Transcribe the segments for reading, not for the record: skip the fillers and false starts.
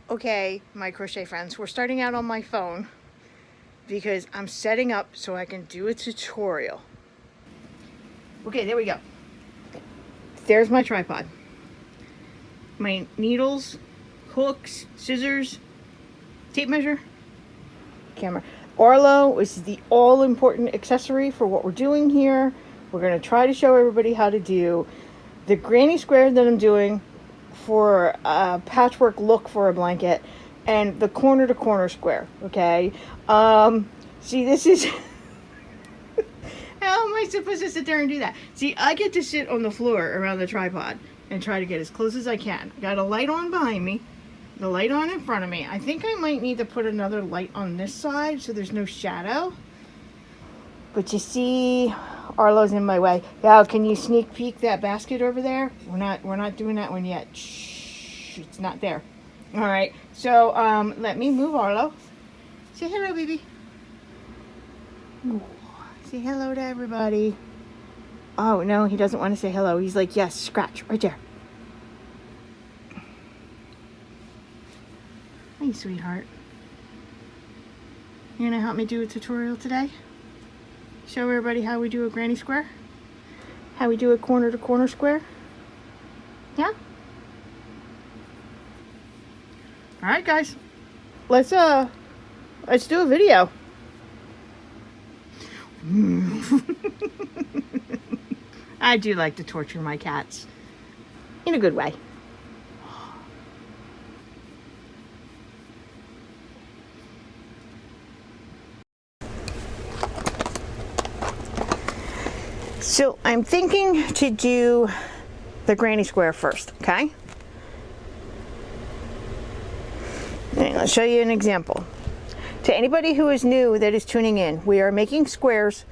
Okay, my crochet friends, we're starting out on my phone because I'm setting up so I can do a tutorial. Okay, there we go. There's my tripod. My needles, hooks, scissors, tape measure, camera. Arlo is the all-important accessory for what we're doing here. We're going to try to show everybody how to do the granny square that I'm doing for a patchwork look for a blanket, and the corner to corner square. Okay, see, this is how am I supposed to sit there and do that? See, I get to sit on the floor around the tripod and try to get as close as I can. Got a light on behind me, the light on in front of me. I think I might need to put another light on this side so there's no shadow. But you see, Arlo's in my way. Now, can you sneak peek that basket over there? We're not doing that one yet. Shh, it's not there. All right. So let me move Arlo. Say hello, baby. Ooh, say hello to everybody. Oh no, he doesn't want to say hello. He's like, yes, scratch right there. Hey, sweetheart. You gonna help me do a tutorial today? Show everybody how we do a granny square? How we do a corner to corner square? Yeah? Alright guys. Let's do a video. I do like to torture my cats. In a good way. So I'm thinking to do the granny square first, okay? And I'll show you an example. To anybody who is new that is tuning in, we are making squares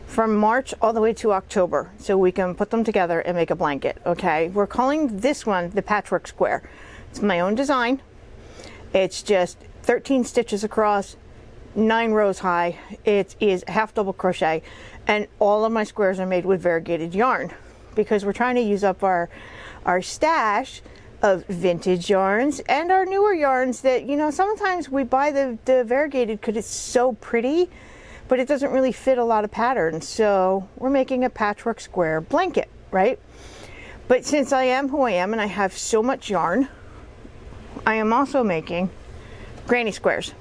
from March all the way to October so we can put them together and make a blanket, okay? We're calling this one the patchwork square. It's my own design. It's just 13 stitches across, 9 rows high. It is half double crochet, and all of my squares are made with variegated yarn because we're trying to use up our stash of vintage yarns and our newer yarns that, you know, sometimes we buy the variegated because it's so pretty, but it doesn't really fit a lot of patterns. So we're making a patchwork square blanket, right? But since I am who I am and I have so much yarn, I am also making granny squares.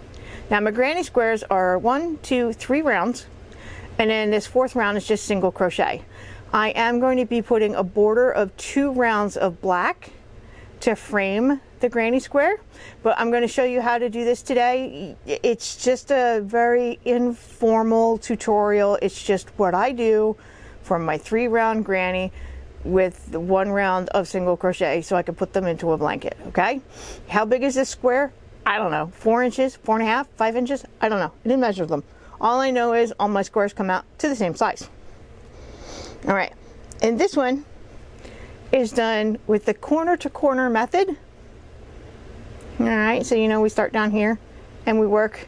Now my granny squares are 1, 2, 3 rounds, and then this 4th round is just single crochet. I am going to be putting a border of 2 rounds of black to frame the granny square, but I'm going to show you how to do this today. It's just a very informal tutorial. It's just what I do for my 3-round granny with the 1 round of single crochet so I can put them into a blanket, okay? How big is this square? I don't know, 4 inches, 4.5, 5 inches? I don't know, I didn't measure them. All I know is all my squares come out to the same size. All right, and this one is done with the corner to corner method. All right, so you know we start down here and we work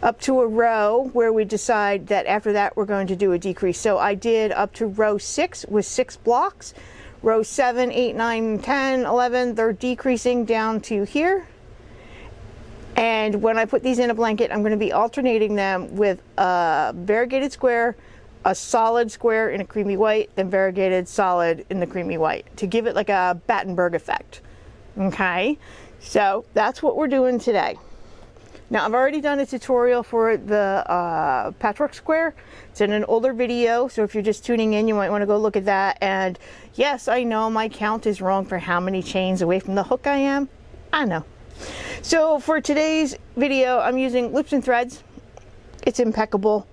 up to a row where we decide that after that we're going to do a decrease. So I did up to row 6 with 6 blocks. Row 7, 8, 9, 10, 11, they're decreasing down to here. And when I put these in a blanket, I'm going to be alternating them with a variegated square, a solid square in a creamy white, then variegated solid in the creamy white to give it like a Battenberg effect. Okay, so that's what we're doing today. Now I've already done a tutorial for the patchwork square. It's in an older video, so if you're just tuning in, you might want to go look at that. And yes, I know my count is wrong for how many chains away from the hook I am. I know. So for today's video, I'm using Loops and Threads. It's impeccable.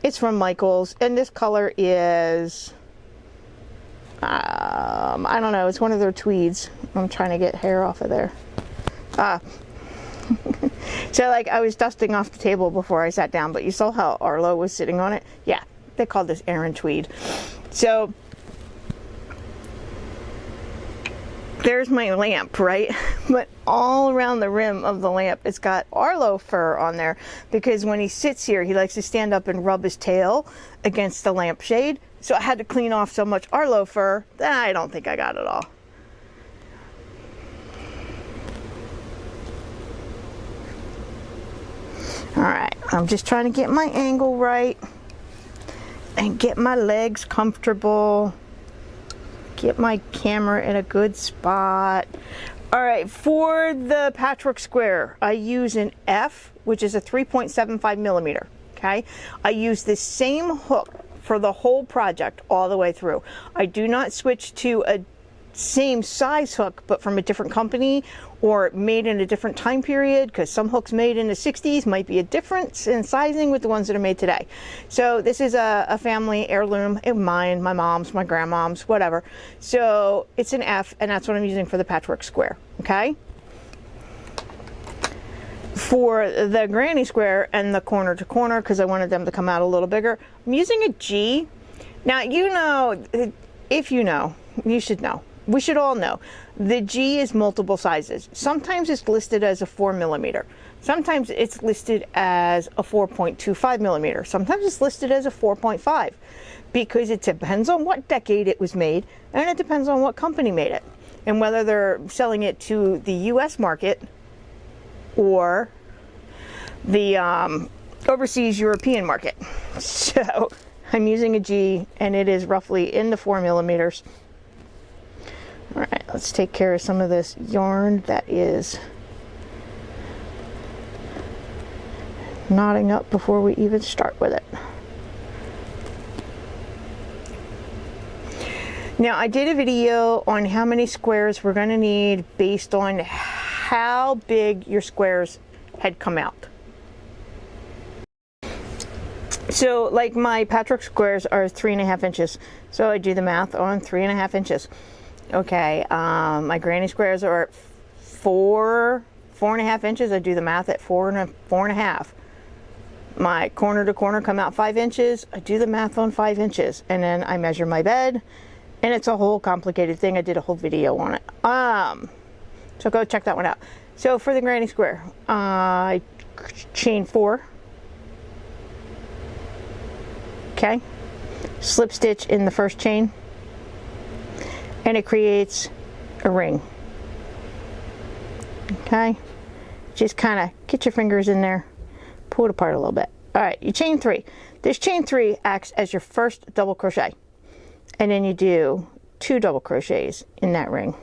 It's from Michaels, and this color is, I don't know, it's one of their tweeds. I'm trying to get hair off of there. So like I was dusting off the table before I sat down, but you saw how Arlo was sitting on it? Yeah, they called this Aaron tweed. So there's my lamp, right? But all around the rim of the lamp, it's got Arlo fur on there because when he sits here, he likes to stand up and rub his tail against the lampshade. So I had to clean off so much Arlo fur that I don't think I got it all. All right, I'm just trying to get my angle right and get my legs comfortable, get my camera in a good spot. All right, for the patchwork square, I use an F, which is a 3.75 millimeter, okay? I use the same hook for the whole project all the way through. I do not switch to a same size hook, but from a different company or made in a different time period, because some hooks made in the 60s might be a difference in sizing with the ones that are made today. So this is a family heirloom, mine, my mom's, my grandmom's, whatever. So it's an F, and that's what I'm using for the patchwork square, okay? For the granny square and the corner to corner, because I wanted them to come out a little bigger, I'm using a G. Now, you know, if you know, you should know. We should all know the G is multiple sizes. Sometimes it's listed as a 4 millimeter. Sometimes it's listed as a 4.25 millimeter. Sometimes it's listed as a 4.5 because it depends on what decade it was made, and it depends on what company made it and whether they're selling it to the US market or the overseas European market. So I'm using a G, and it is roughly in the 4 millimeters. All right, let's take care of some of this yarn that is knotting up before we even start with it. Now, I did a video on how many squares we're going to need based on how big your squares had come out. So, like, my patchwork squares are 3.5 inches, so I do the math on 3.5 inches. Okay, my granny squares are 4.5 inches. I do the math at 4.5. My corner to corner come out 5 inches. I do the math on 5 inches, and then I measure my bed, and it's a whole complicated thing. I did a whole video on it. So go check that one out. So for the granny square, I chain 4. Okay, slip stitch in the first chain, and it creates a ring. Okay, just kind of get your fingers in there, pull it apart a little bit. All right, you chain 3. This chain 3 acts as your first double crochet, and then you do 2 double crochets in that ring.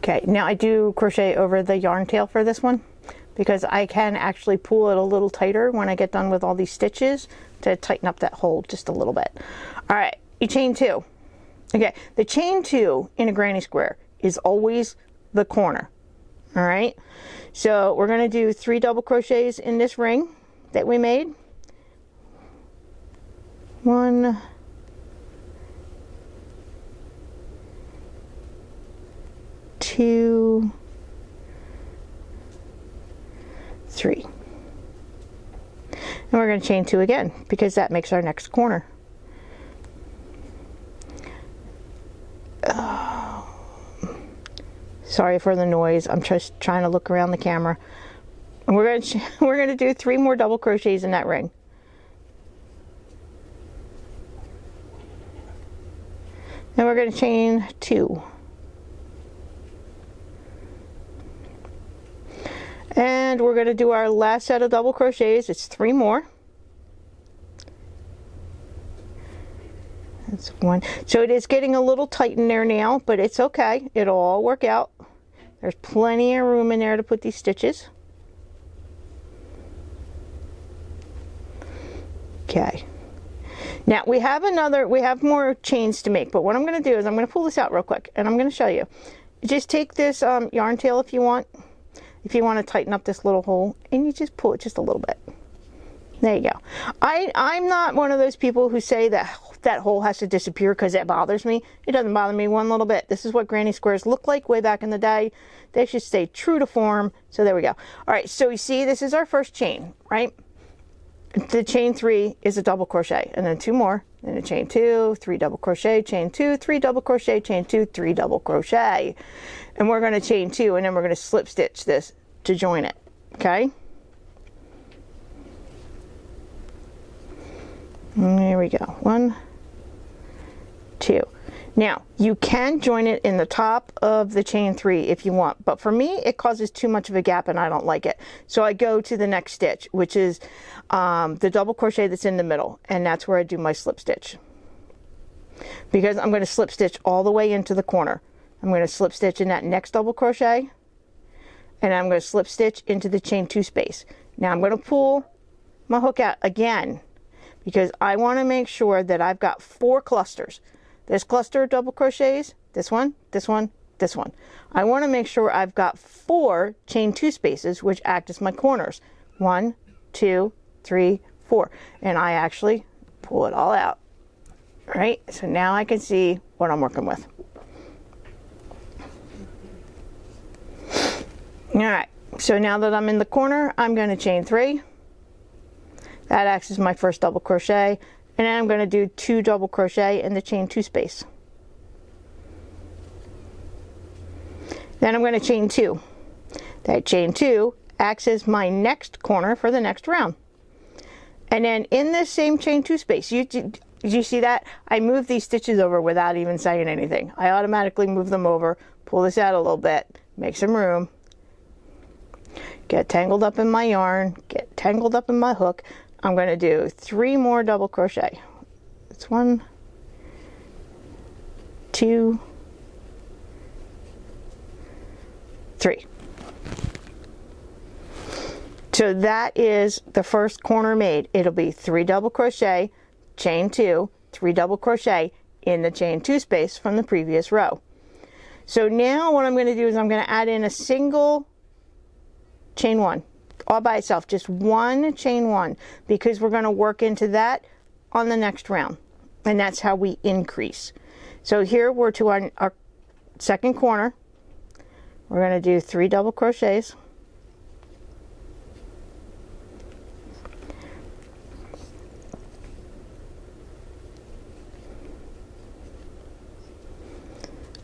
Okay, now I do crochet over the yarn tail for this one because I can actually pull it a little tighter when I get done with all these stitches to tighten up that hole just a little bit. All right, you chain 2. Okay, the chain 2 in a granny square is always the corner. All right, so we're going to do 3 double crochets in this ring that we made. 1, 2, 3. And we're going to chain 2 again because that makes our next corner. Sorry for the noise. I'm just trying to look around the camera. And we're going to do 3 more double crochets in that ring. Then we're going to chain 2. And we're going to do our last set of double crochets. It's 3 more. That's 1. So it is getting a little tight in there now, but it's okay. It'll all work out. There's plenty of room in there to put these stitches. Okay. Now we have more chains to make, but what I'm going to do is I'm going to pull this out real quick and I'm going to show you. Just take this yarn tail if you want to tighten up this little hole, and you just pull it just a little bit. There you go. I'm not one of those people who say that that hole has to disappear because it bothers me. It doesn't bother me one little bit. This is what granny squares look like way back in the day. They should stay true to form. So there we go. All right, so you see this is our first chain, right? The chain 3 is a double crochet, and then 2 more, and a chain 2, 3 double crochet, chain 2, 3 double crochet, chain 2, 3 double crochet. And we're going to chain 2, and then we're going to slip stitch this to join it. Okay? And there we go. 1, 2. Now you can join it in the top of the chain 3 if you want, but for me it causes too much of a gap and I don't like it. So I go to the next stitch, which is the double crochet that's in the middle, and that's where I do my slip stitch, because I'm going to slip stitch all the way into the corner. I'm going to slip stitch in that next double crochet, and I'm going to slip stitch into the chain 2 space. Now I'm going to pull my hook out again, because I want to make sure that I've got 4 clusters. This cluster of double crochets, this one, this one, this one. I want to make sure I've got 4 chain 2 spaces, which act as my corners. 1, 2, 3, 4. And I actually pull it all out. All right, so now I can see what I'm working with. All right, so now that I'm in the corner, I'm going to chain 3. That acts as my first double crochet. And then I'm going to do 2 double crochet in the chain 2 space. Then I'm going to chain 2. That chain 2 acts as my next corner for the next round. And then in this same chain 2 space, did you see that? I moved these stitches over without even saying anything. I automatically move them over, pull this out a little bit, make some room, get tangled up in my yarn, get tangled up in my hook. I'm going to do 3 more double crochet. It's 1, 2, 3. So that is the first corner made. It'll be 3 double crochet, chain 2, 3 double crochet in the chain 2 space from the previous row. So now what I'm going to do is I'm going to add in a single chain 1. All by itself, just 1 chain 1, because we're going to work into that on the next round, and that's how we increase. So here we're to our second corner. We're going to do 3 double crochets,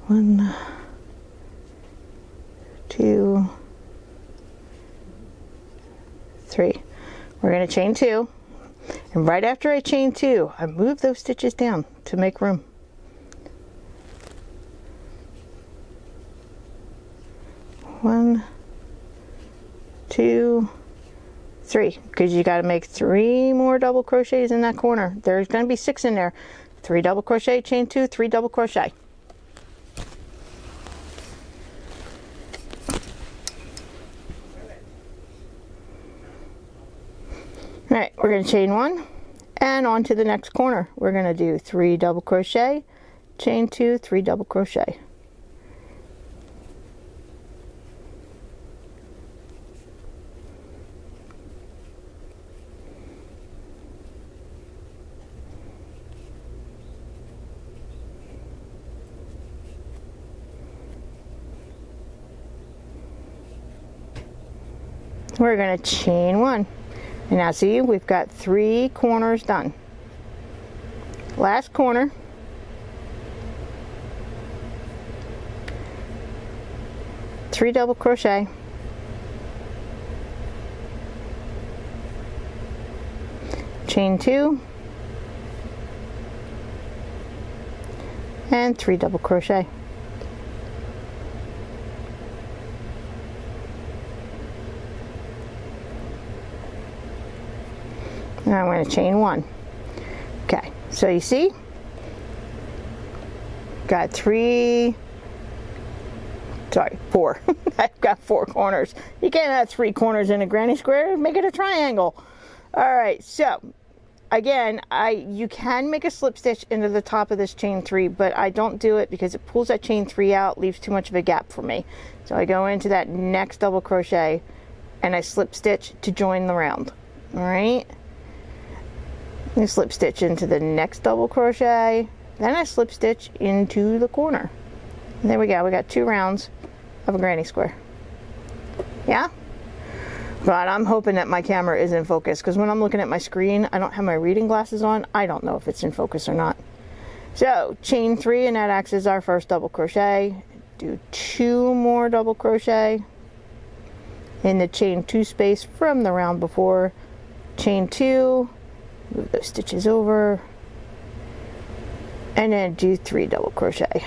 one, 2, 3. We're going to chain 2, and right after I chain 2, I move those stitches down to make room. One, 2, 3, because you got to make 3 more double crochets in that corner. There's going to be 6 in there. 3 double crochet, chain 2, 3 double crochet. All right, we're going to chain 1 and on to the next corner. We're going to do 3 double crochet, chain 2, 3 double crochet. We're going to chain 1. And now see, we've got 3 corners done. Last corner. Three double crochet. Chain 2. And 3 double crochet. Now I'm going to chain 1. Okay, so you see, got 4. I've got 4 corners. You can't have 3 corners in a granny square. Make it a triangle. All right, so again, you can make a slip stitch into the top of this chain 3, but I don't do it because it pulls that chain 3 out, leaves too much of a gap for me. So I go into that next double crochet and I slip stitch to join the round. All right. I slip stitch into the next double crochet, then I slip stitch into the corner. And there we go, we got 2 rounds of a granny square. Yeah? But I'm hoping that my camera is in focus, because when I'm looking at my screen, I don't have my reading glasses on. I don't know if it's in focus or not. So chain 3, and that acts as our first double crochet. Do 2 more double crochet in the chain 2 space from the round before. Chain 2. Move those stitches over, and then do 3 double crochet.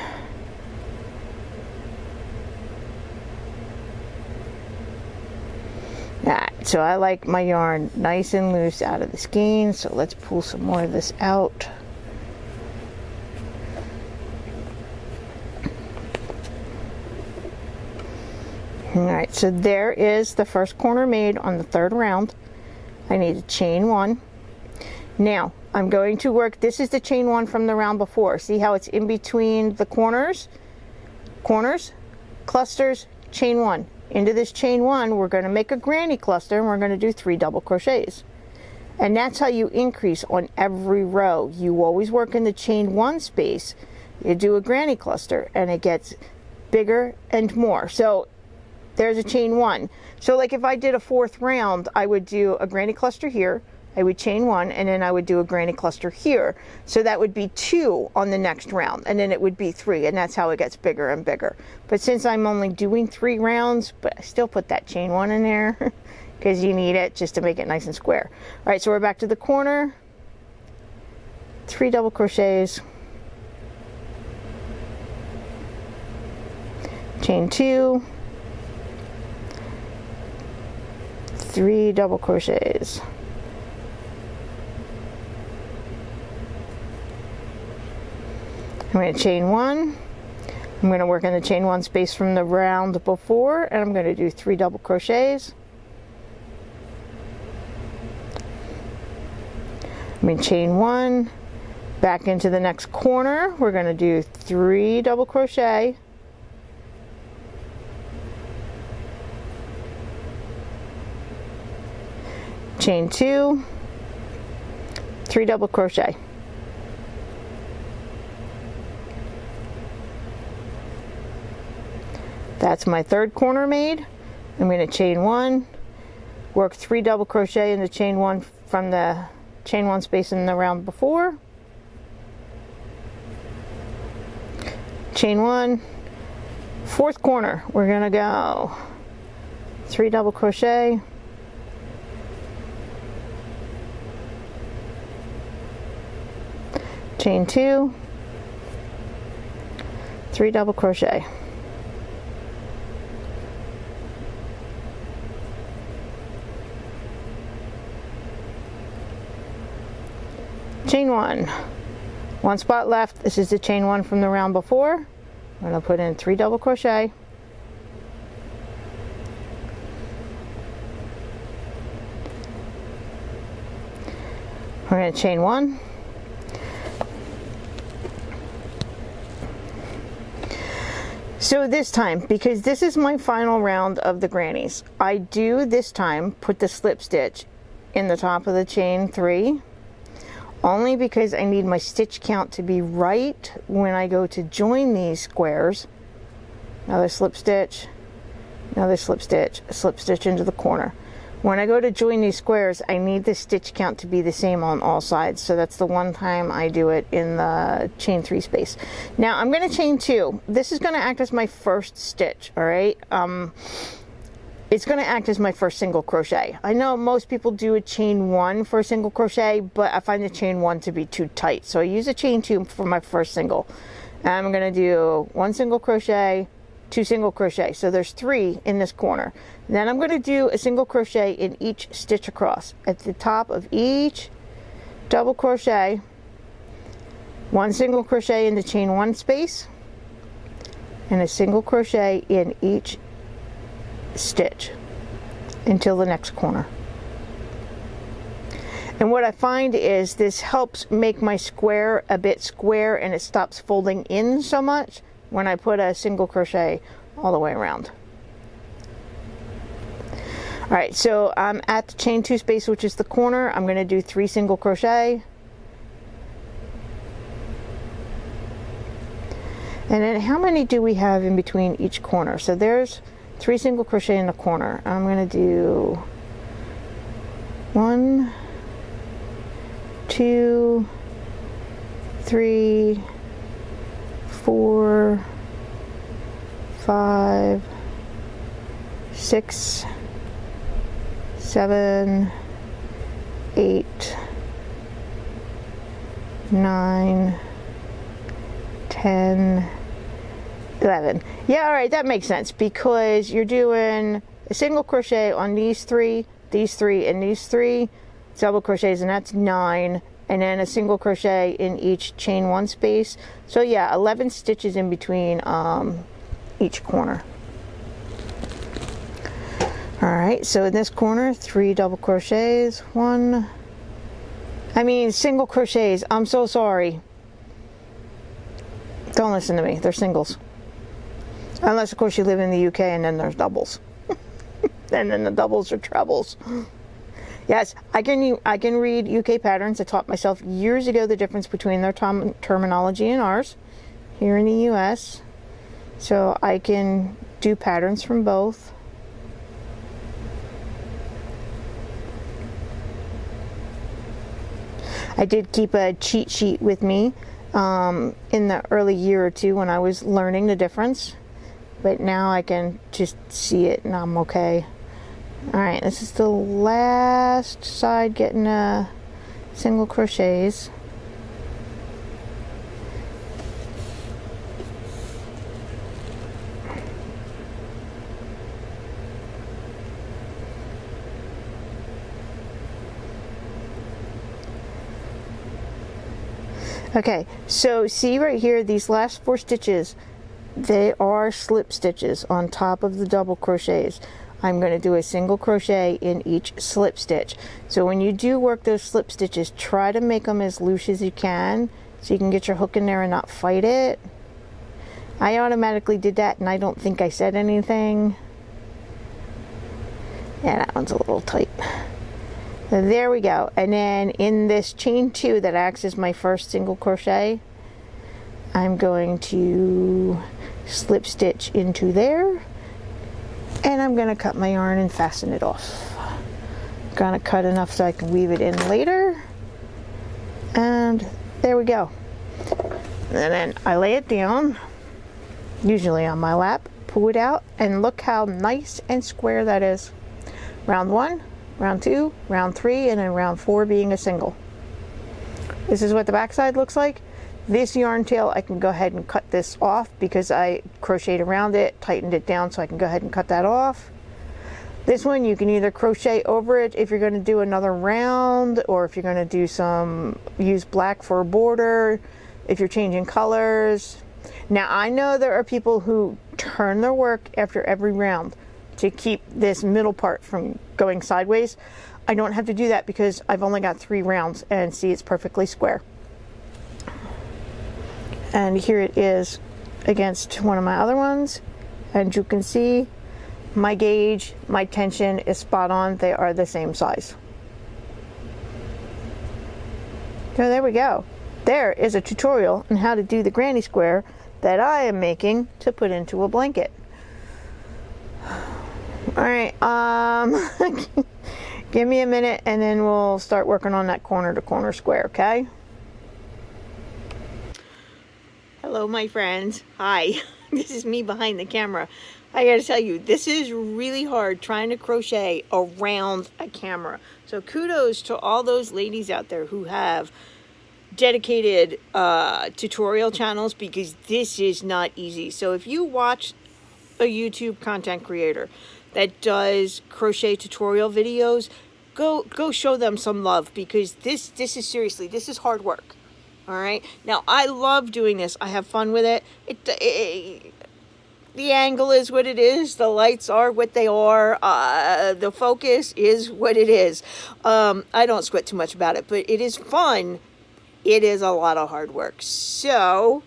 Alright, so I like my yarn nice and loose out of the skein, so let's pull some more of this out. Alright, so there is the first corner made on the third round. I need to chain 1. Now, I'm going to work, this is the chain 1 from the round before. See how it's in between the corners, clusters, chain 1. Into this chain 1, we're going to make a granny cluster and we're going to do 3 double crochets. And that's how you increase on every row. You always work in the chain 1 space, you do a granny cluster, and it gets bigger and more. So there's a chain 1. So like if I did a 4th round, I would do a granny cluster here, I would chain 1, and then I would do a granny cluster here. So that would be 2 on the next round, and then it would be 3, and that's how it gets bigger and bigger. But since I'm only doing 3 rounds, but I still put that chain 1 in there because you need it just to make it nice and square. All right, so we're back to the corner, 3 double crochets, chain 2, 3 double crochets. I'm going to chain 1. I'm going to work in the chain 1 space from the round before, and I'm going to do 3 double crochets. I'm going to chain 1, back into the next corner. We're going to do 3 double crochet. Chain 2, 3 double crochet. That's my third corner made. I'm going to chain 1, work 3 double crochet in the chain 1 from the chain 1 space in the round before. Chain 1, 4th corner, we're going to go 3 double crochet. Chain 2, 3 double crochet. Chain 1, 1 spot left. This is the chain 1 from the round before. I'm going to put in 3 double crochet. We're going to chain 1. So this time, because this is my final round of the grannies, I do this time put the slip stitch in the top of the chain 3. Only because I need my stitch count to be right when I go to join these squares. Another slip stitch, another slip stitch, a slip stitch into the corner. When I go to join these squares, I need the stitch count to be the same on all sides. So that's the one time I do it in the chain 3 space. Now I'm going to chain 2. This is going to act as my first stitch, all right? It's going to act as my first single crochet. I know most people do a chain 1 for a single crochet, but I find the chain 1 to be too tight. So I use a chain 2 for my first single. And I'm going to do 1 single crochet, 2 single crochet. So there's 3 in this corner. Then I'm going to do a single crochet in each stitch across. At the top of each double crochet, 1 single crochet in the chain 1 space, and a single crochet in each stitch until the next corner. And what I find is this helps make my square a bit square, and it stops folding in so much when I put a single crochet all the way around. All right, so I'm at the chain 2 space, which is the corner. I'm going to do 3 single crochet. And then how many do we have in between each corner? So there's 3 single crochet in the corner. I'm going to do 1, 2, 3, 4, 5, 6, 7, 8, 9, 10, 11. Yeah, all right, that makes sense because you're doing a single crochet on these three, and these three double crochets, and that's 9, and then a single crochet in each chain 1 space. So yeah, 11 stitches in between each corner. All right, so in this corner, 3 double crochets, single crochets. I'm so sorry. Don't listen to me, they're singles. Unless, of course, you live in the UK and then there's doubles. And then the doubles are trebles. Yes, I can read UK patterns. I taught myself years ago the difference between their terminology and ours here in the US. So I can do patterns from both. I did keep a cheat sheet with me in the early year or two when I was learning the difference. But now I can just see it and I'm okay. Alright, this is the last side getting single crochets. Okay, so see right here, these last 4 stitches, they are slip stitches on top of the double crochets. I'm going to do a single crochet in each slip stitch. So when you do work those slip stitches, try to make them as loose as you can so you can get your hook in there and not fight it. I automatically did that and I don't think I said anything. Yeah, that one's a little tight. So there we go. And then in this chain 2 that acts as my first single crochet, I'm going to slip stitch into there, and I'm going to cut my yarn and fasten it off. I'm going to cut enough so I can weave it in later, and there we go. And then I lay it down, usually on my lap, pull it out, and look how nice and square that is. Round 1, round 2, round 3, and then round 4 being a single. This is what the back side looks like. This yarn tail, I can go ahead and cut this off because I crocheted around it, tightened it down, so I can go ahead and cut that off. This one, you can either crochet over it if you're going to do another round, or if you're going to do use black for a border, if you're changing colors. Now, I know there are people who turn their work after every round to keep this middle part from going sideways. I don't have to do that because I've only got 3 rounds, and see, it's perfectly square. And here it is against one of my other ones, and you can see my gauge, my tension is spot on. They are the same size. So there we go. There is a tutorial on how to do the granny square that I am making to put into a blanket. All right, give me a minute and then we'll start working on that corner to corner square, okay? Hello, my friends. Hi. This is me behind the camera. I gotta tell you, this is really hard trying to crochet around a camera. So kudos to all those ladies out there who have dedicated tutorial channels, because this is not easy. So if you watch a YouTube content creator that does crochet tutorial videos, go show them some love, because this is seriously, this is hard work. All right. Now, I love doing this. I have fun with it. The angle is what it is. The lights are what they are. The focus is what it is. I don't sweat too much about it, but it is fun. It is a lot of hard work. So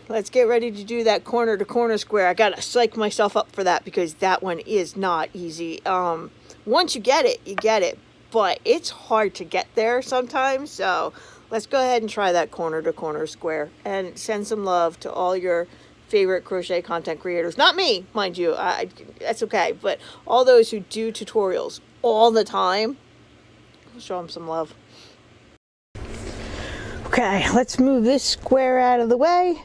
let's get ready to do that corner to corner square. I got to psych myself up for that, because that one is not easy. Once you get it, you get it. But it's hard to get there sometimes. So let's go ahead and try that corner to corner square, and send some love to all your favorite crochet content creators. Not me, mind you, that's okay, but all those who do tutorials all the time, I'll show them some love. Okay, let's move this square out of the way.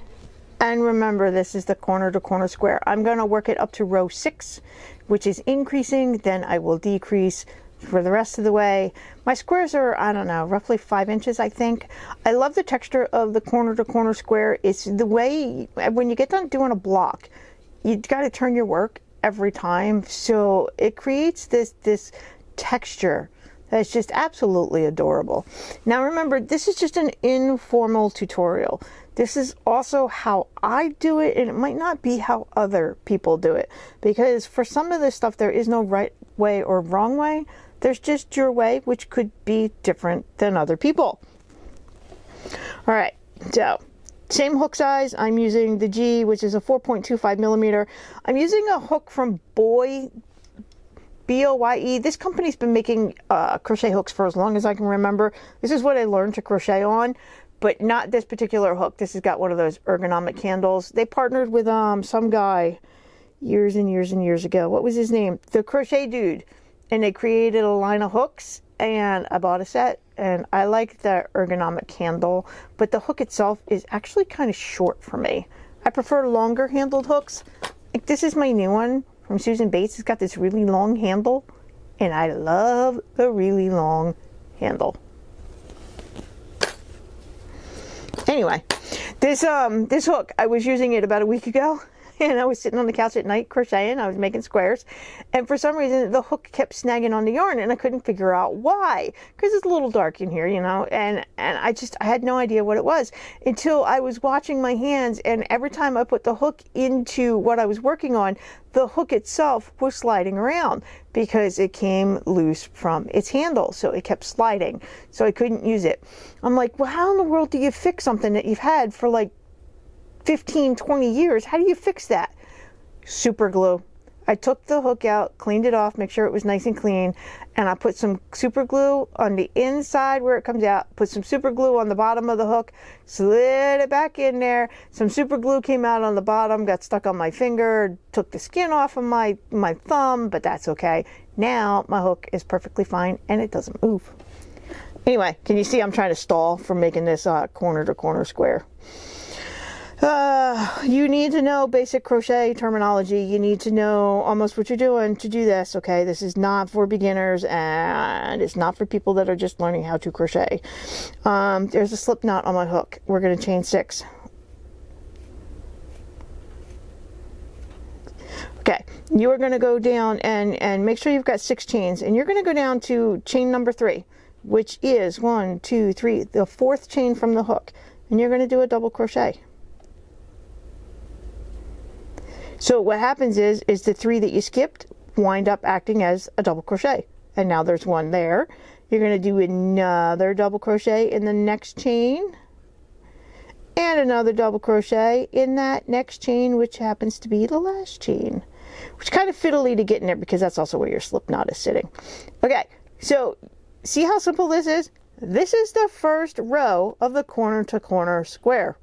And remember, this is the corner to corner square. I'm going to work it up to row 6, which is increasing. Then I will decrease for the rest of the way. My squares are, I don't know, roughly 5 inches, I think. I love the texture of the corner to corner square. It's the way, when you get done doing a block, you got to turn your work every time. So it creates this texture that's just absolutely adorable. Now remember, this is just an informal tutorial. This is also how I do it, and it might not be how other people do it. Because for some of this stuff, there is no right way or wrong way. There's just your way, which could be different than other people. All right, so same hook size. I'm using the G, which is a 4.25 millimeter. I'm using a hook from Boye, B-O-Y-E. This company's been making crochet hooks for as long as I can remember. This is what I learned to crochet on, but not this particular hook. This has got one of those ergonomic handles. They partnered with some guy years and years and years ago. What was his name? The Crochet Dude. And they created a line of hooks, and I bought a set, and I like the ergonomic handle, but the hook itself is actually kind of short for me. I prefer longer handled hooks. Like this is my new one from Susan Bates. It's got this really long handle, and I love the really long handle. Anyway, this hook, I was using it about a week ago, and I was sitting on the couch at night crocheting. I was making squares, and for some reason the hook kept snagging on the yarn, and I couldn't figure out why, because it's a little dark in here, you know, and I had no idea what it was until I was watching my hands, and every time I put the hook into what I was working on, the hook itself was sliding around because it came loose from its handle, so it kept sliding, so I couldn't use it. I'm like, well, how in the world do you fix something that you've had for like 15, 20 years? How do you fix that? Super glue. I took the hook out, cleaned it off, make sure it was nice and clean, and I put some super glue on the inside where it comes out, put some super glue on the bottom of the hook, slid it back in there. Some super glue came out on the bottom, got stuck on my finger, took the skin off of my thumb, but that's okay. Now my hook is perfectly fine and it doesn't move. Anyway, can you see I'm trying to stall from making this corner to corner square? You need to know basic crochet terminology. You need to know almost what you're doing to do this, okay? This is not for beginners, and it's not for people that are just learning how to crochet. There's a slip knot on my hook. We're going to chain 6. Okay, you are going to go down and make sure you've got 6 chains, and you're going to go down to chain number 3, which is 1, 2, 3, the 4th chain from the hook, and you're going to do a double crochet. So what happens is the 3 that you skipped wind up acting as a double crochet, and now there's 1 there. You're going to do another double crochet in the next chain, and another double crochet in that next chain, which happens to be the last chain, which is kind of fiddly to get in there because that's also where your slip knot is sitting. Okay, so see how simple this is? This is the first row of the corner to corner square.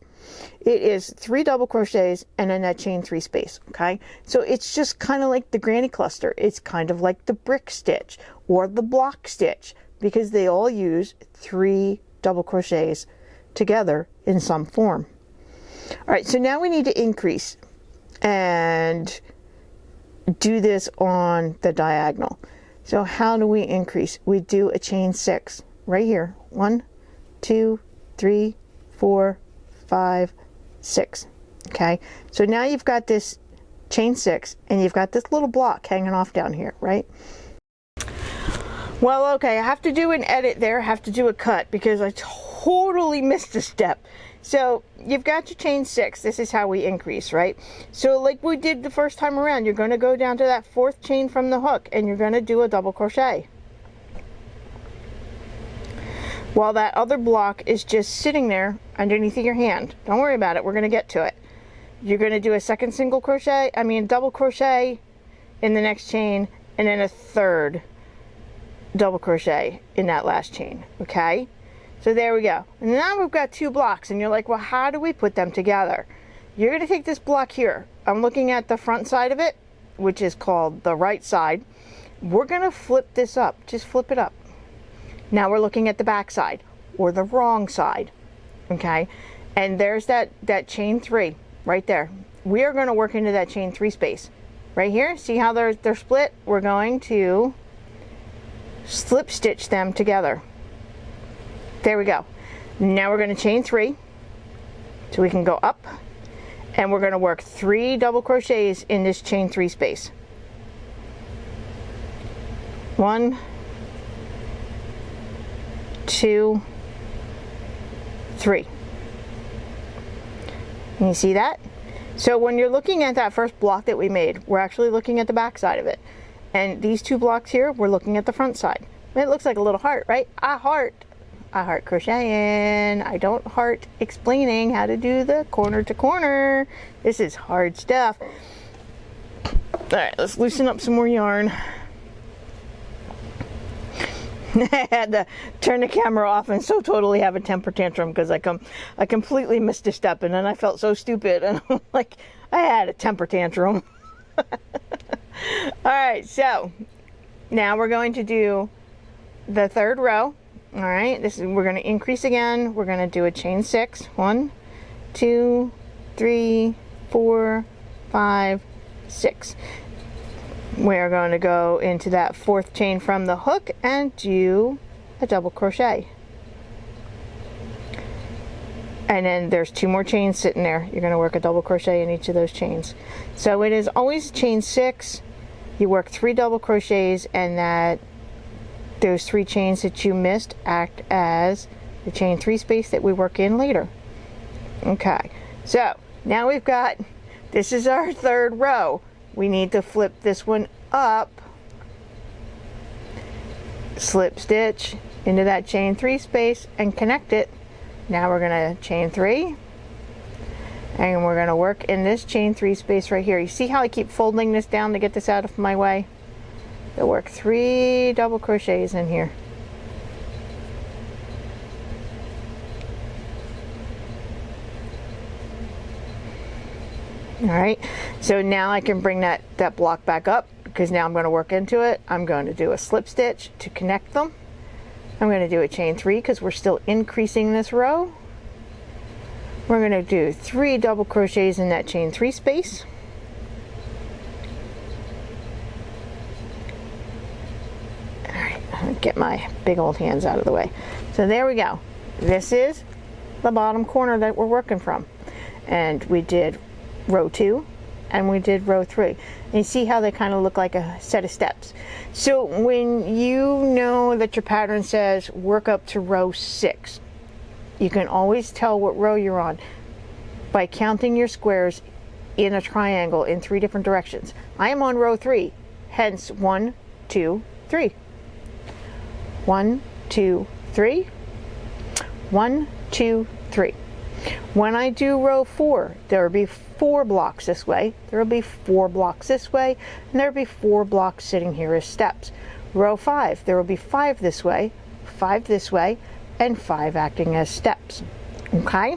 It is 3 double crochets and then that chain 3 space, okay? So it's just kind of like the granny cluster. It's kind of like the brick stitch or the block stitch because they all use 3 double crochets together in some form. All right, so now we need to increase and do this on the diagonal. So how do we increase? We do a chain 6 right here. 1, 2, 3, 4, 5, 6. Okay, so now you've got this chain 6 and you've got this little block hanging off down here, right? Well, okay, I have to do an edit there. I have to do a cut because I totally missed a step. So you've got your chain 6. This is how we increase, right? So like we did the first time around, you're going to go down to that 4th chain from the hook and you're going to do a double crochet while that other block is just sitting there underneath of your hand. Don't worry about it, we're going to get to it. You're going to do a second double crochet in the next chain, and then a 3rd double crochet in that last chain, okay? So there we go. And now we've got 2 blocks, and you're like, well, how do we put them together? You're going to take this block here. I'm looking at the front side of it, which is called the right side. We're going to flip this up, just flip it up. Now we're looking at the back side or the wrong side, okay? And there's that chain 3 right there. We are going to work into that chain 3 space right here. See how they're split? We're going to slip stitch them together. There we go. Now we're going to chain 3 so we can go up, and we're going to work 3 double crochets in this chain 3 space. 1, 2, 3. Can you see that? So when you're looking at that first block that we made, we're actually looking at the back side of it. And these 2 blocks here, we're looking at the front side. It looks like a little heart, right? I heart crocheting. I don't heart explaining how to do the corner to corner. This is hard stuff. All right, let's loosen up some more yarn. I had to turn the camera off and so totally have a temper tantrum because I completely missed a step, and then I felt so stupid, and I'm like, I had a temper tantrum. All right, so now we're going to do the 3rd row. All right, we're going to increase again. We're going to do a chain 6. 1, 2, 3, 4, 5, 6. We're going to go into that 4th chain from the hook and do a double crochet. And then there's 2 more chains sitting there. You're going to work a double crochet in each of those chains. So it is always chain 6. You work 3 double crochets, and those 3 chains that you missed act as the chain 3 space that we work in later. Okay, so now we've got, this is our 3rd row. We need to flip this one up, slip stitch into that chain 3 space and connect it. Now we're going to chain 3, and we're going to work in this chain 3 space right here. You see how I keep folding this down to get this out of my way? We'll work 3 double crochets in here. All right, so now I can bring that block back up, because now I'm going to work into it. I'm going to do a slip stitch to connect them. I'm going to do a chain 3 because we're still increasing this row. We're going to do 3 double crochets in that chain 3 space. All right, I'll get my big old hands out of the way. So there we go. This is the bottom corner that we're working from. And we did row 2 and we did row 3, and you see how they kind of look like a set of steps. So when you know that your pattern says work up to row 6, you can always tell what row you're on by counting your squares in a triangle in 3 different directions. I am on row 3, hence 1, 2, 3. 1, 2, 3. 1, 2, 3. When I do row 4, there will be 4 blocks this way, there will be 4 blocks this way, and there will be 4 blocks sitting here as steps. Row 5, there will be 5 this way, 5 this way, and 5 acting as steps. Okay?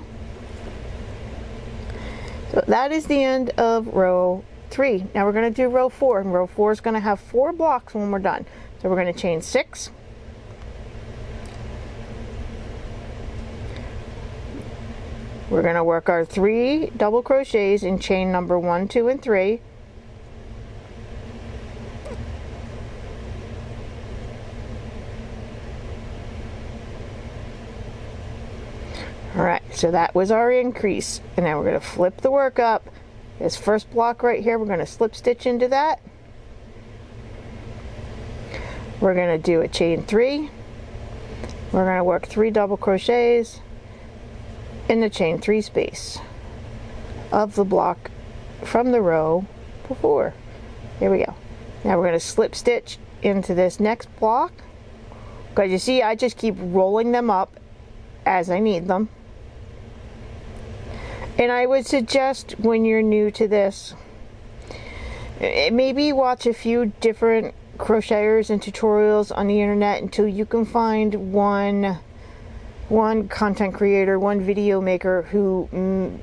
So that is the end of row 3. Now we're going to do row 4, and row 4 is going to have 4 blocks when we're done. So we're going to chain 6. We're going to work our 3 double crochets in chain number 1, 2, and 3. All right, so that was our increase. And now we're going to flip the work up. This first block right here, we're going to slip stitch into that. We're going to do a chain 3. We're going to work 3 double crochets in the chain 3 space of the block from the row before. There we go. Now we're going to slip stitch into this next block, because you see I just keep rolling them up as I need them. And I would suggest, when you're new to this, maybe watch a few different crocheters and tutorials on the internet until you can find one content creator, one video maker who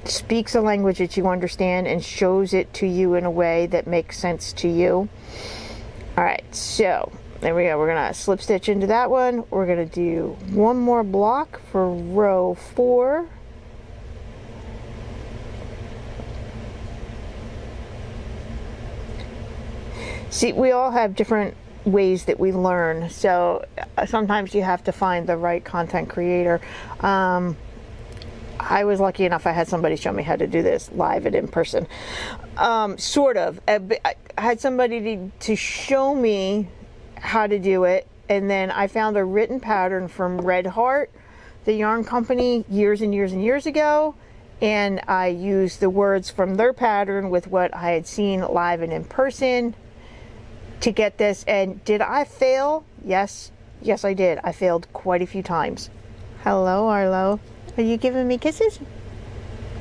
speaks a language that you understand and shows it to you in a way that makes sense to you. All right, so there we go. We're gonna slip stitch into that one. We're gonna do 1 more block for row 4. See, we all have different ways that we learn. So sometimes you have to find the right content creator. I was lucky enough I had somebody show me how to do this live and in person. Sort of. I had somebody to show me how to do it, and then I found a written pattern from Red Heart, the yarn company, years and years and years ago, and I used the words from their pattern with what I had seen live and in person to get this. And did I fail? Yes I did. I failed quite a few times. Hello, Arlo. Are you giving me kisses?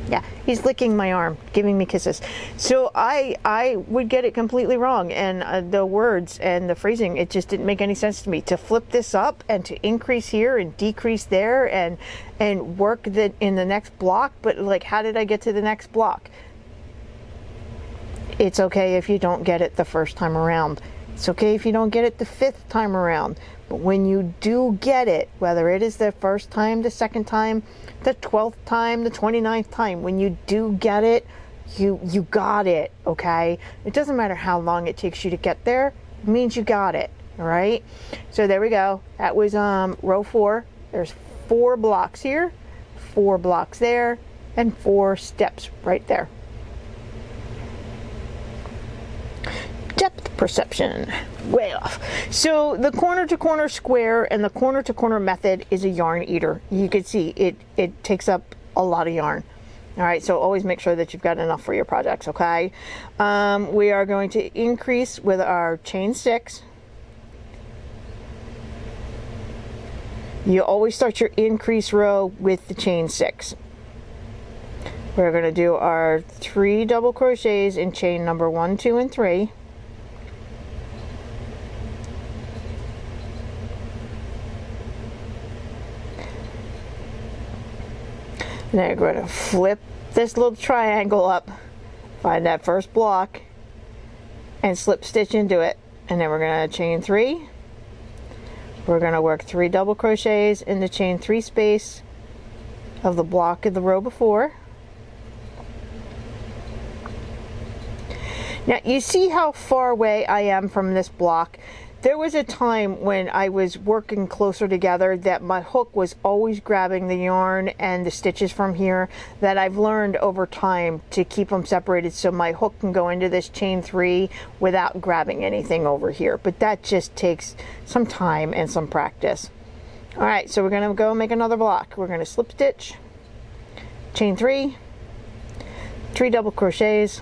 Yeah, he's licking my arm, giving me kisses. So I would get it completely wrong, and the words and the phrasing, it just didn't make any sense to me. To flip this up and to increase here and decrease there and work that in the next block, but like, how did I get to the next block? It's okay if you don't get it the first time around. It's okay if you don't get it the 5th time around. But when you do get it, whether it is the first time, the second time, the 12th time, the 29th time, when you do get it, you got it, okay? It doesn't matter how long it takes you to get there. It means you got it, all right? So there we go. That was row 4. There's 4 blocks here, 4 blocks there, and 4 steps right there. Depth perception, way off. So the corner to corner square and the corner to corner method is a yarn eater. You can see it takes up a lot of yarn. All right, so always make sure that you've got enough for your projects, okay? We are going to increase with our chain 6. You always start your increase row with the chain 6. We're going to do our 3 double crochets in chain number 1, 2, and 3. And then we're going to flip this little triangle up, find that first block, and slip stitch into it. And then we're going to chain 3. We're going to work 3 double crochets in the chain 3 space of the block of the row before. Now you see how far away I am from this block. There was a time when I was working closer together that my hook was always grabbing the yarn and the stitches from here, that I've learned over time to keep them separated so my hook can go into this chain 3 without grabbing anything over here. But that just takes some time and some practice. All right, so we're going to go make another block. We're going to slip stitch, chain 3, 3 double crochets,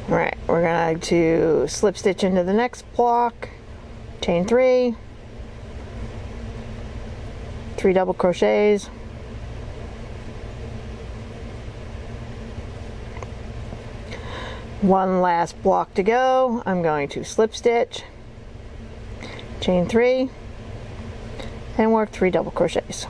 all right, we're going to slip stitch into the next block, chain 3, 3 double crochets, one last block to go. I'm going to slip stitch, chain 3, and work 3 double crochets.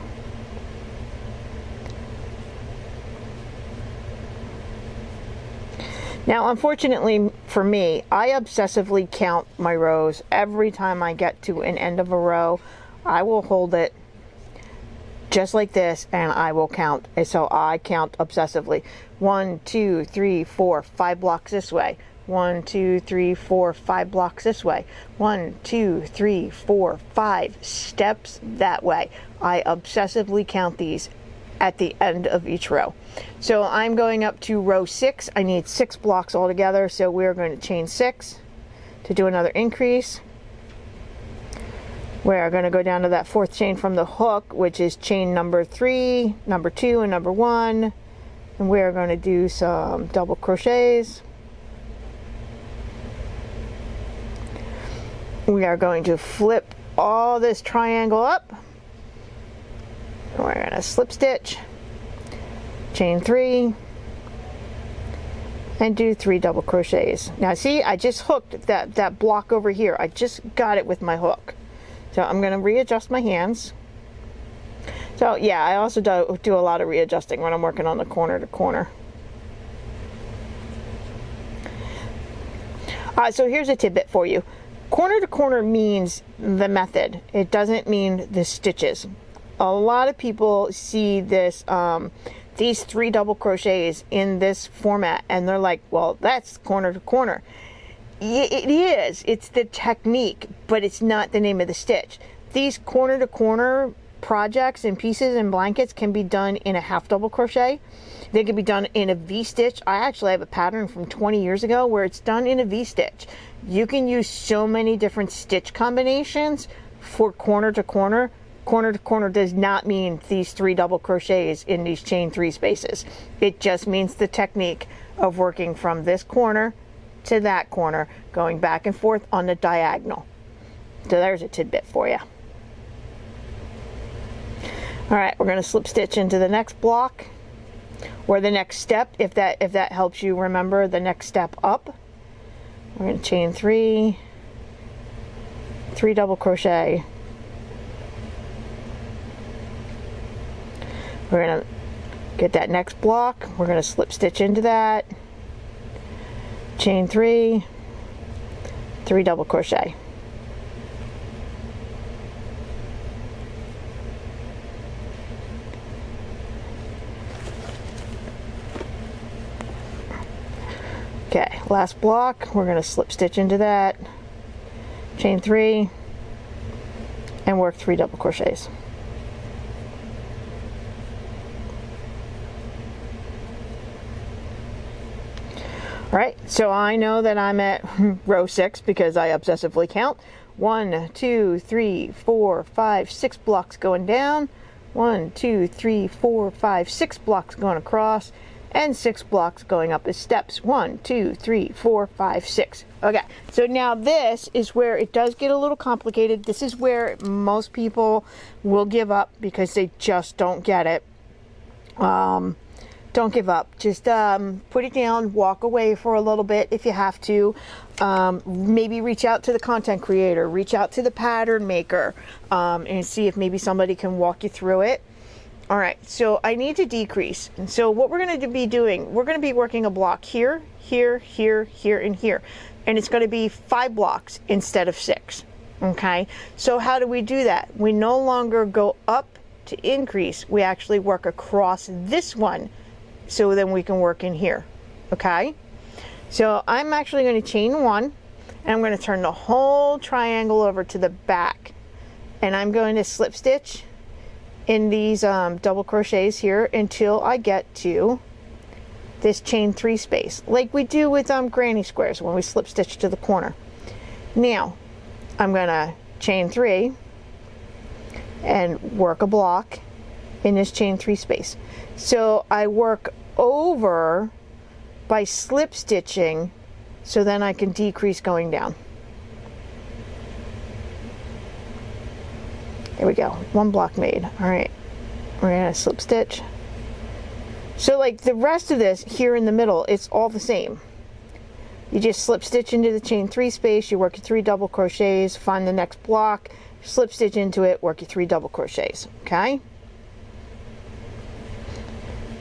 Now, unfortunately for me, I obsessively count my rows. Every time I get to an end of a row, I will hold it just like this and I will count. And so I count obsessively. 1, 2, 3, 4, 5 blocks this way. 1, 2, 3, 4, 5 blocks this way. 1, 2, 3, 4, 5 steps that way. I obsessively count these at the end of each row. So I'm going up to row 6. I need 6 blocks altogether, so we're going to chain 6 to do another increase. We're going to go down to that 4th chain from the hook, which is chain number 3, number 2, and number 1, and we're going to do some double crochets. We are going to flip all this triangle up. We're going to slip stitch, chain 3, and do 3 double crochets. Now see, I just hooked that block over here. I just got it with my hook. So I'm going to readjust my hands. So yeah, I also do a lot of readjusting when I'm working on the corner to corner. So here's a tidbit for you. Corner to corner means the method. It doesn't mean the stitches. A lot of people see this these 3 double crochets in this format, and they're like, well, that's corner to corner. It is, it's the technique, but it's not the name of the stitch. These corner to corner projects and pieces and blankets can be done in a half double crochet. They can be done in a V-stitch. I actually have a pattern from 20 years ago where it's done in a V-stitch. You can use so many different stitch combinations for corner to corner. Corner to corner does not mean these 3 double crochets in these chain 3 spaces. It just means the technique of working from this corner to that corner, going back and forth on the diagonal. So there's a tidbit for you. All right, we're going to slip stitch into the next block, or the next step, if that helps you remember the next step up. We're going to chain 3, 3 double crochet. We're going to get that next block. We're going to slip stitch into that, chain 3, 3 double crochet. Okay, last block, we're going to slip stitch into that, chain 3, and work 3 double crochets. All right, so I know that I'm at row 6 because I obsessively count. 1, 2, 3, 4, 5, 6 blocks going down. 1, 2, 3, 4, 5, 6 blocks going across, and 6 blocks going up as steps. 1, 2, 3, 4, 5, 6. Okay, so now this is where it does get a little complicated. This is where most people will give up because they just don't get it. Don't give up. Just put it down, walk away for a little bit if you have to. Maybe reach out to the content creator, reach out to the pattern maker, and see if maybe somebody can walk you through it. All right, so I need to decrease. And so what we're going to be doing, we're going to be working a block here, here, here, here, and here. And it's going to be 5 blocks instead of 6. Okay, so how do we do that? We no longer go up to increase. We actually work across this one, so then we can work in here. Okay, so I'm actually going to chain 1, and I'm going to turn the whole triangle over to the back, and I'm going to slip stitch in these double crochets here until I get to this chain 3 space, like we do with granny squares when we slip stitch to the corner. Now I'm going to chain 3 and work a block in this chain 3 space. So I work over by slip stitching, so then I can decrease going down. There we go, 1 block made. All right, we're gonna slip stitch. So like the rest of this here in the middle, it's all the same. You just slip stitch into the chain 3 space, you work your 3 double crochets, find the next block, slip stitch into it, work your 3 double crochets, okay?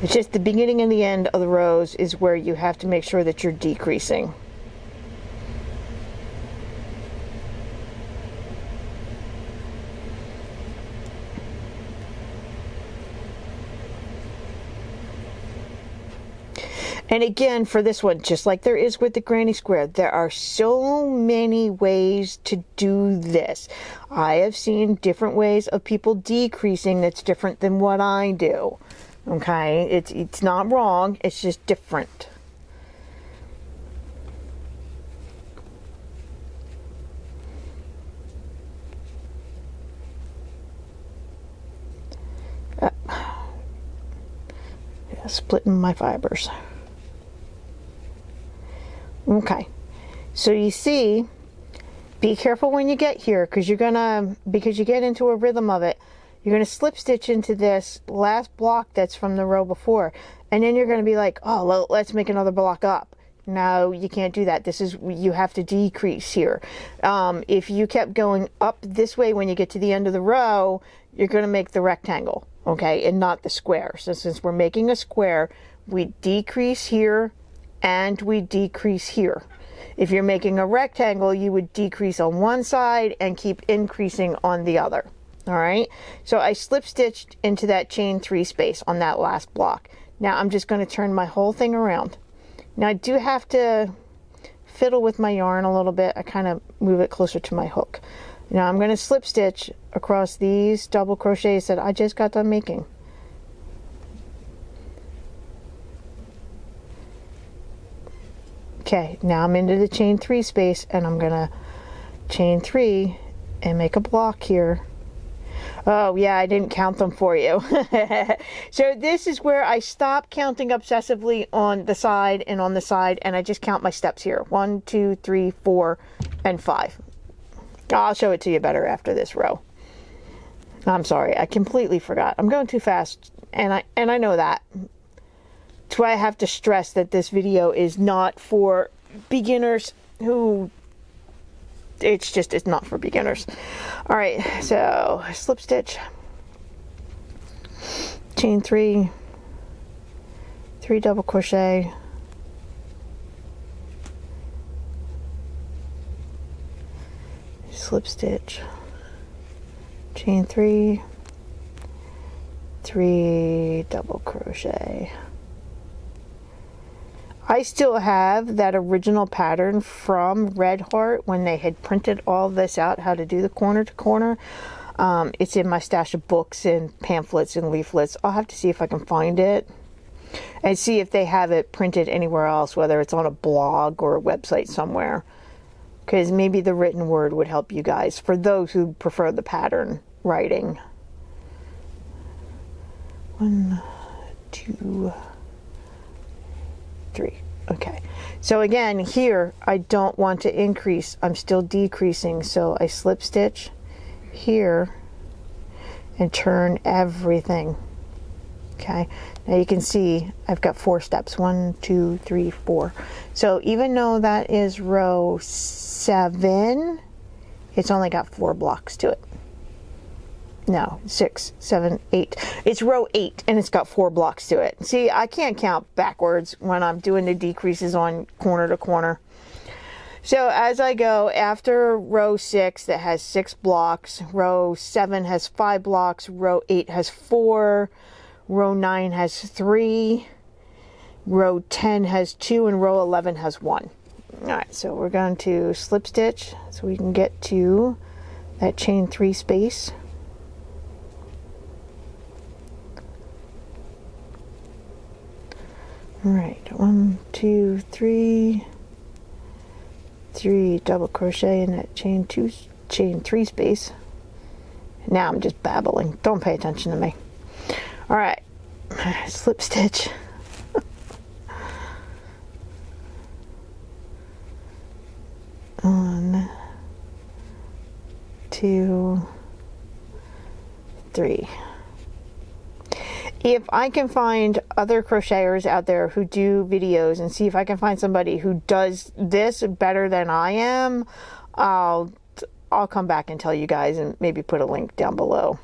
It's just the beginning and the end of the rows is where you have to make sure that you're decreasing. And again, for this one, just like there is with the granny square, there are so many ways to do this. I have seen different ways of people decreasing that's different than what I do. Okay, it's not wrong, it's just different. Splitting my fibers. Okay, so you see, be careful when you get here, because you get into a rhythm of it. You're going to slip stitch into this last block that's from the row before, and then you're going to be like, oh, well, let's make another block up. No, you can't do that. You have to decrease here. If you kept going up this way when you get to the end of the row, you're going to make the rectangle, okay, and not the square. So since we're making a square, we decrease here and we decrease here. If you're making a rectangle, you would decrease on one side and keep increasing on the other. All right, so I slip stitched into that chain 3 space on that last block. Now I'm just going to turn my whole thing around. Now I do have to fiddle with my yarn a little bit. I kind of move it closer to my hook. Now I'm going to slip stitch across these double crochets that I just got done making. Okay, now I'm into the chain 3 space, and I'm gonna chain 3 and make a block here. Oh yeah, I didn't count them for you. So this is where I stop counting obsessively on the side and on the side, and I just count my steps here. 1, 2, 3, 4, and 5. I'll show it to you better after this row. I'm sorry, I completely forgot. I'm going too fast, and I know that. That's why I have to stress that this video is not for beginners who, it's not for beginners. All right, so slip stitch, chain 3, 3 double crochet, slip stitch, chain 3, 3 double crochet. I still have that original pattern from Red Heart when they had printed all this out, how to do the corner to corner. It's in my stash of books and pamphlets and leaflets. I'll have to see if I can find it and see if they have it printed anywhere else, whether it's on a blog or a website somewhere, because maybe the written word would help you guys for those who prefer the pattern writing. 1, 2, 3. Okay, so again here I don't want to increase, I'm still decreasing, so I slip stitch here and turn everything. Okay, now you can see I've got 4 steps, 1, 2, 3, 4. So even though that is row 7, it's only got 4 blocks to it. No, 6, 7, 8. It's row 8 and it's got 4 blocks to it. See, I can't count backwards when I'm doing the decreases on corner to corner. So as I go, after row 6 that has 6 blocks, row 7 has 5 blocks, row 8 has 4, row 9 has 3, row 10 has 2, and row 11 has 1. All right, so we're going to slip stitch so we can get to that chain 3 space. All right, 1, 2, 3, 3 double crochet in that chain 3 space. Now I'm just babbling. Don't pay attention to me. All right, slip stitch. 1, 2, 3. If I can find other crocheters out there who do videos and see if I can find somebody who does this better than I am, I'll come back and tell you guys and maybe put a link down below.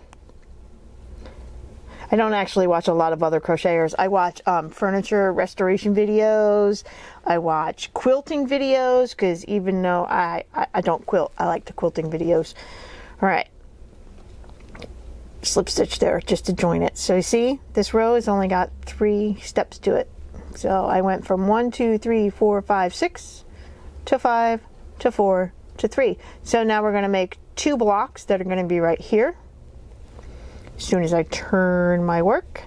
I don't actually watch a lot of other crocheters. I watch furniture restoration videos. I watch quilting videos, because even though I don't quilt, I like the quilting videos. All right. Slip stitch there just to join it. So you see, this row has only got 3 steps to it. So I went from 1, 2, 3, 4, 5, 6 to 5 to 4 to 3. So now we're going to make 2 blocks that are going to be right here. As soon as I turn my work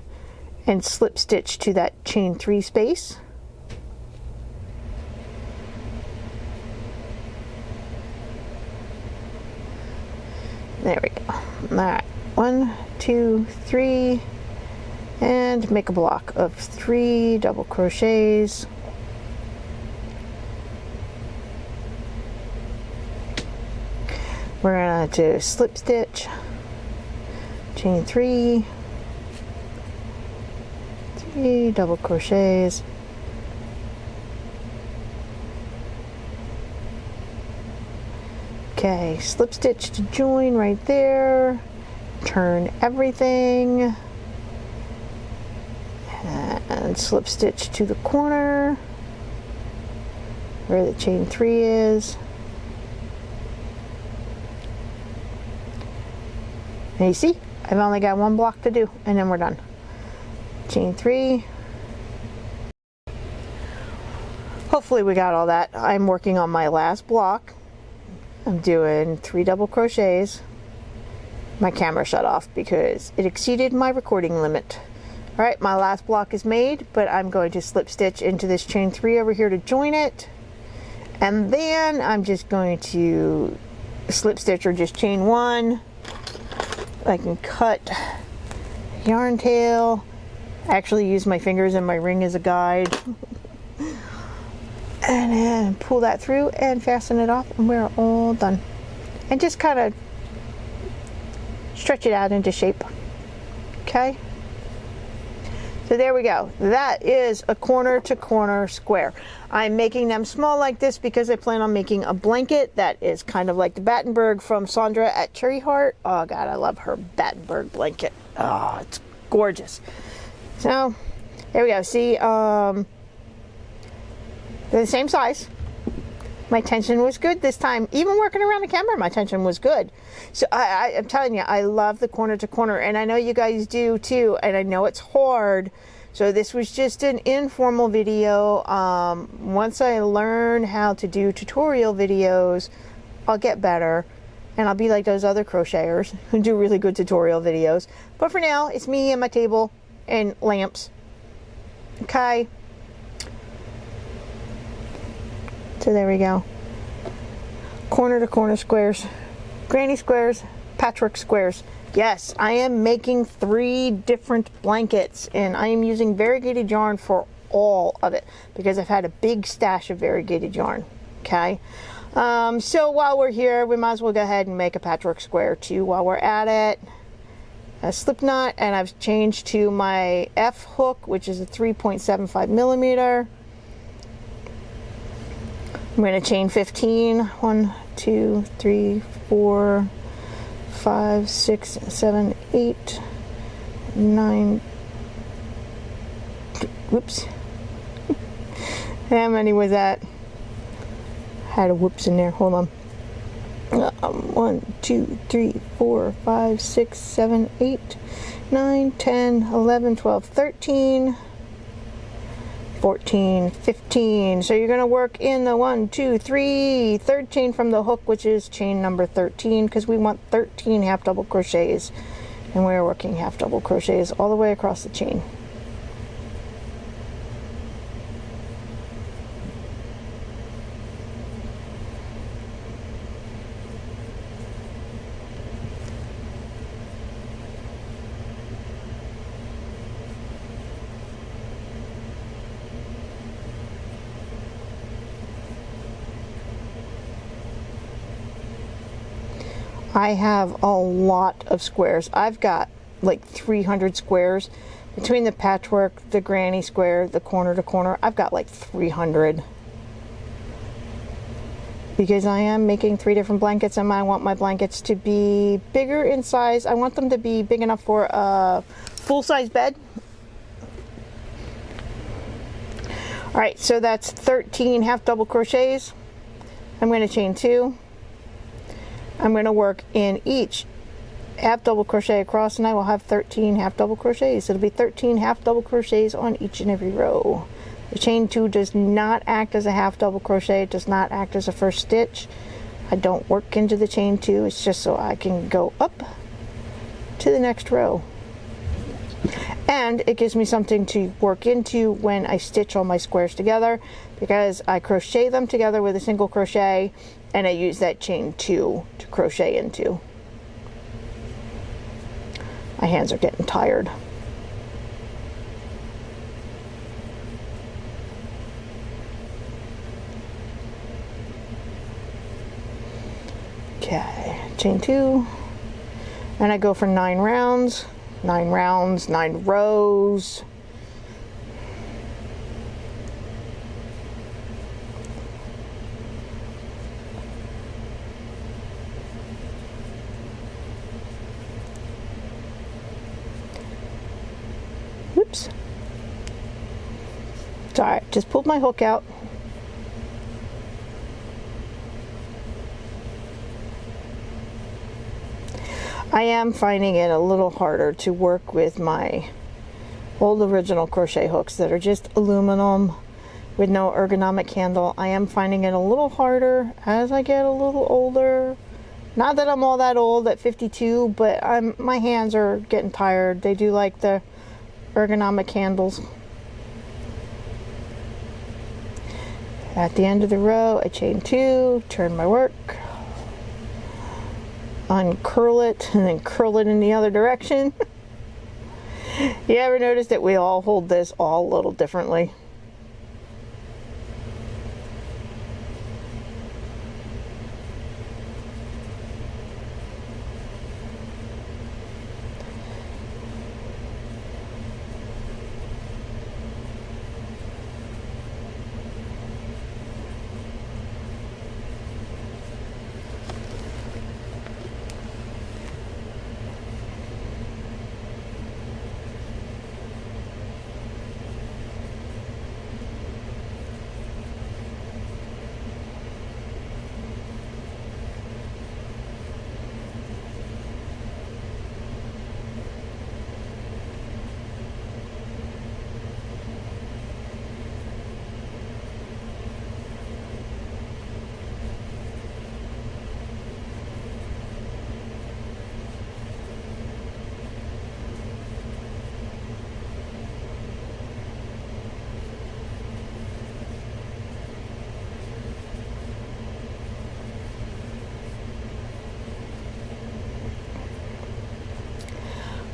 and slip stitch to that chain 3 space. There we go. All right. 1, 2, 3, and make a block of 3 double crochets. We're going to slip stitch, chain 3, 3 double crochets. Okay, slip stitch to join right there. Turn everything and slip stitch to the corner where the chain 3 is. And you see, I've only got 1 block to do, and then we're done. Chain 3, hopefully we got all that. I'm working on my last block. I'm doing 3 double crochets. My camera shut off because it exceeded my recording limit. All right, my last block is made, but I'm going to slip stitch into this chain 3 over here to join it. And then I'm just going to slip stitch or just chain 1. I can cut yarn tail. Actually use my fingers and my ring as a guide. And then pull that through and fasten it off, and we're all done. And just kind of stretch it out into shape. Okay? So there we go. That is a corner to corner square. I'm making them small like this because I plan on making a blanket that is kind of like the Battenberg from Sandra at Cherry Heart. Oh God, I love her Battenberg blanket. Oh, it's gorgeous. So there we go. See, they're the same size. My tension was good this time. Even working around the camera, my tension was good. So I'm telling you, I love the corner to corner, and I know you guys do too, and I know it's hard. So this was just an informal video. Once I learn how to do tutorial videos, I'll get better, and I'll be like those other crocheters who do really good tutorial videos. But for now, it's me and my table and lamps. Okay. So there we go. Corner to corner squares, granny squares, patchwork squares. Yes, I am making 3 different blankets, and I am using variegated yarn for all of it because I've had a big stash of variegated yarn. Okay. So while we're here, we might as well go ahead and make a patchwork square too while we're at it. A slip knot, and I've changed to my F hook, which is a 3.75 millimeter. I'm going to chain 15. 1, 2, 3, 4, 5, 6, 7, 8, 9. Whoops. How many was that? Had a whoops in there. Hold on. 1, 2, 3, 4, 5, 6, 7, 8, 9, 10, 11, 12, 13. 14, 15. So you're going to work in the 1, 2, 3, third chain from the hook, which is chain number 13, because we want 13 half double crochets, and we're working half double crochets all the way across the chain. I have a lot of squares. I've got like 300 squares between the patchwork, the granny square, the corner to corner. I've got like 300 because I am making 3 different blankets, and I want my blankets to be bigger in size. I want them to be big enough for a full-size bed. All right, so that's 13 half double crochets. I'm going to chain 2. I'm going to work in each half double crochet across, and I will have 13 half double crochets. It'll be 13 half double crochets on each and every row. The chain 2 does not act as a half double crochet. It does not act as a first stitch. I don't work into the chain 2. It's just so I can go up to the next row. And it gives me something to work into when I stitch all my squares together, because I crochet them together with a single crochet, and I use that chain 2 to crochet into. My hands are getting tired. Okay, chain 2, and I go for 9 rounds. 9 rounds, 9 rows. Oops. It's all right, just pulled my hook out. I am finding it a little harder to work with my old original crochet hooks that are just aluminum, with no ergonomic handle. I am finding it a little harder as I get a little older. Not that I'm all that old at 52, but my hands are getting tired. They do like the ergonomic handles. At the end of the row, I chain 2, turn my work, uncurl it, and then curl it in the other direction. You ever notice that we all hold this all a little differently?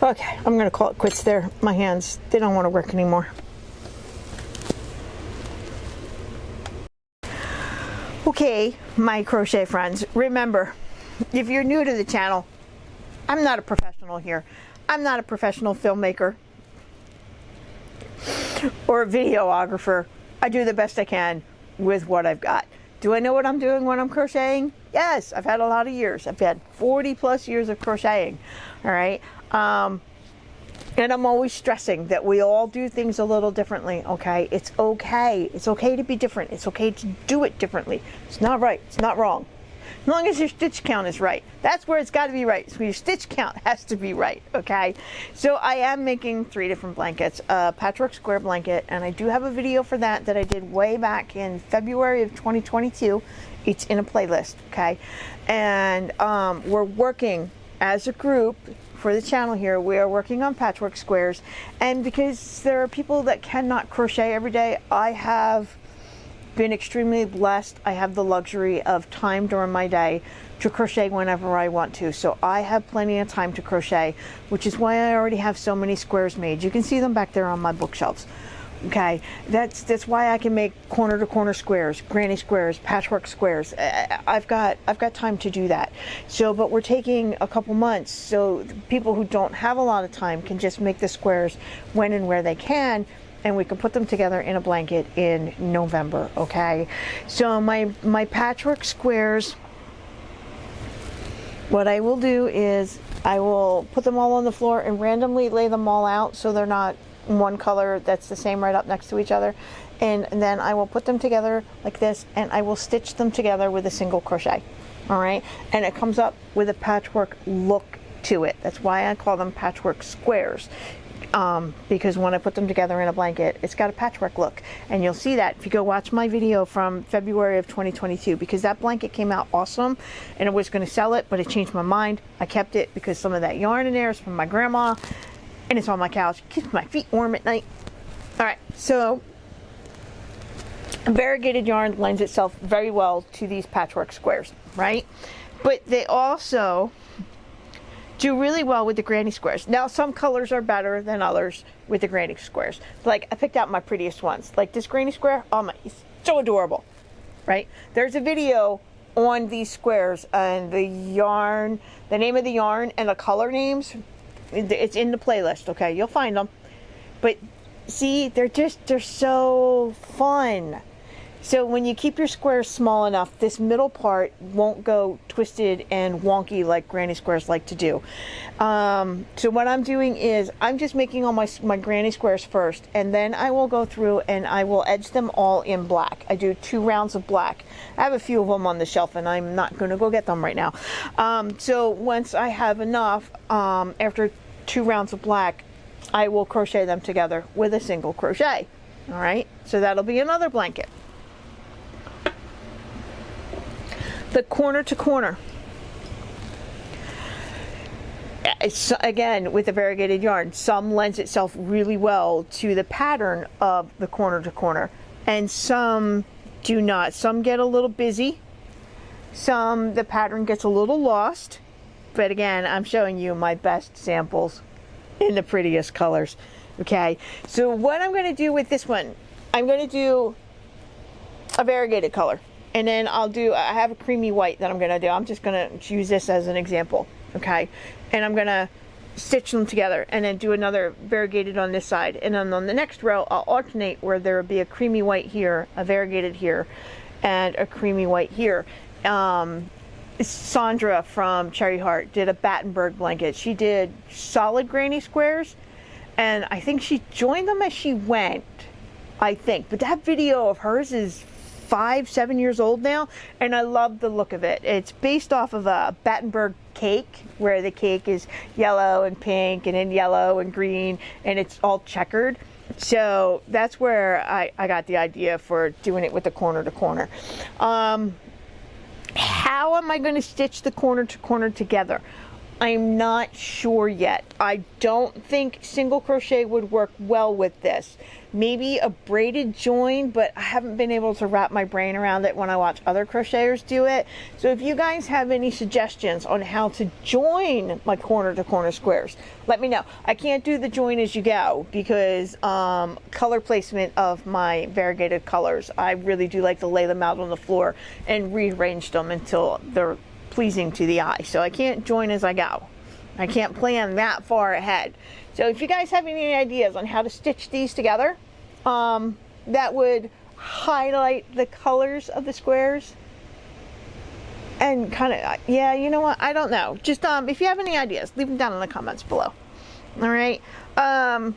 Okay, I'm going to call it quits there. My hands, they don't want to work anymore. Okay, my crochet friends, remember, if you're new to the channel, I'm not a professional here. I'm not a professional filmmaker or a videographer. I do the best I can with what I've got. Do I know what I'm doing when I'm crocheting? Yes, I've had a lot of years. I've had 40 plus years of crocheting. All right. And I'm always stressing that we all do things a little differently. Okay. It's okay. It's okay to be different. It's okay to do it differently. It's not right. It's not wrong. As long as your stitch count is right. That's where it's got to be right. So your stitch count has to be right. Okay. So I am making 3 different blankets, a patchwork square blanket, and I do have a video for that I did way back in February of 2022. It's in a playlist. Okay. And we're working as a group for the channel here. We are working on patchwork squares, and because there are people that cannot crochet every day, I have been extremely blessed. I have the luxury of time during my day to crochet whenever I want to. So I have plenty of time to crochet, which is why I already have so many squares made. You can see them back there on my bookshelves. Okay, that's why I can make corner to corner squares, granny squares, patchwork squares. I've got time to do that. So, but we're taking a couple months, so people who don't have a lot of time can just make the squares when and where they can, and we can put them together in a blanket in November. Okay, so my patchwork squares, what I will do is I will put them all on the floor and randomly lay them all out so they're not one color that's the same right up next to each other, and then I will put them together like this, and I will stitch them together with a single crochet. All right, and it comes up with a patchwork look to it. That's why I call them patchwork squares, because when I put them together in a blanket, it's got a patchwork look, and you'll see that if you go watch my video from February of 2022, because that blanket came out awesome, and I was going to sell it, but I changed my mind. I kept it because some of that yarn in there is from my grandma, and it's on my couch. Keeps my feet warm at night. All right, so variegated yarn lends itself very well to these patchwork squares, right? But they also do really well with the granny squares. Now, some colors are better than others with the granny squares. Like, I picked out my prettiest ones. Like this granny square, oh my, it's so adorable, right? There's a video on these squares, and the yarn, the name of the yarn and the color names, it's in the playlist. Okay, you'll find them. But see, they're so fun. So when you keep your squares small enough, this middle part won't go twisted and wonky like granny squares like to do. So what I'm doing is I'm just making all my granny squares first, and then I will go through and I will edge them all in black. I do 2 rounds of black. I have a few of them on the shelf, and I'm not going to go get them right now. So once I have enough, after 2 rounds of black, I will crochet them together with a single crochet. All right, so that'll be another blanket. The corner to corner. It's, again, with the variegated yarn, some lends itself really well to the pattern of the corner to corner, and some do not. Some get a little busy, some the pattern gets a little lost, but again, I'm showing you my best samples in the prettiest colors. Okay, so what I'm going to do with this one, I'm going to do a variegated color, and then I have a creamy white that I'm going to do. I'm just going to use this as an example, okay, and I'm going to stitch them together and then do another variegated on this side, and then on the next row I'll alternate where there will be a creamy white here, a variegated here, and a creamy white here. Sandra from Cherry Heart did a Battenberg blanket. She did solid granny squares, and I think she joined them as she went, I think. But that video of hers is 5-7 years old now, and I love the look of it. It's based off of a Battenberg cake, where the cake is yellow and pink and then yellow and green, and it's all checkered. So that's where I got the idea for doing it with the corner to corner. How am I going to stitch the corner to corner together? I'm not sure yet. I don't think single crochet would work well with this. Maybe a braided join, but I haven't been able to wrap my brain around it when I watch other crocheters do it. So if you guys have any suggestions on how to join my corner to corner squares, let me know. I can't do the join as you go because color placement of my variegated colors, I really do like to lay them out on the floor and rearrange them until they're pleasing to the eye. So I can't join as I go. I can't plan that far ahead. So if you guys have any ideas on how to stitch these together, that would highlight the colors of the squares and kind of, yeah, you know what, I don't know. Just if you have any ideas, leave them down in the comments below. All right. I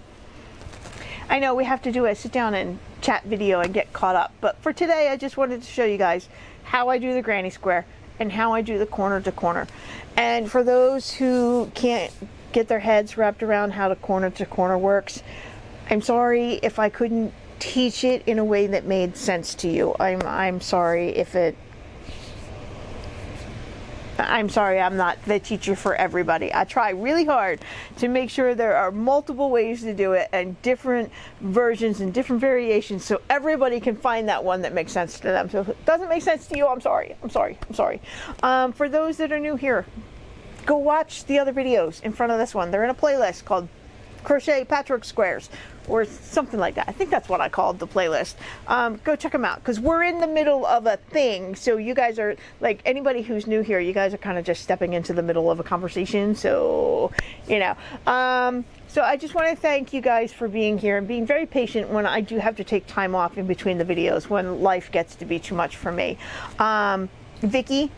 know we have to do a sit down and chat video and get caught up, but for today I just wanted to show you guys how I do the granny square and how I do the corner to corner. And for those who can't get their heads wrapped around how the corner to corner works, I'm sorry if I couldn't teach it in a way that made sense to you. I'm sorry if it I'm sorry, I'm not the teacher for everybody. I try really hard to make sure there are multiple ways to do it and different versions and different variations so everybody can find that one that makes sense to them. So if it doesn't make sense to you, I'm sorry. For those that are new here, go watch the other videos in front of this one. They're in a playlist called Crochet Patchwork Squares or something like that. I think that's what I called the playlist. Go check them out because we're in the middle of a thing. So you guys are, like, anybody who's new here, you guys are kind of just stepping into the middle of a conversation. So, you know. So I just want to thank you guys for being here and being very patient when I do have to take time off in between the videos when life gets to be too much for me. Vicky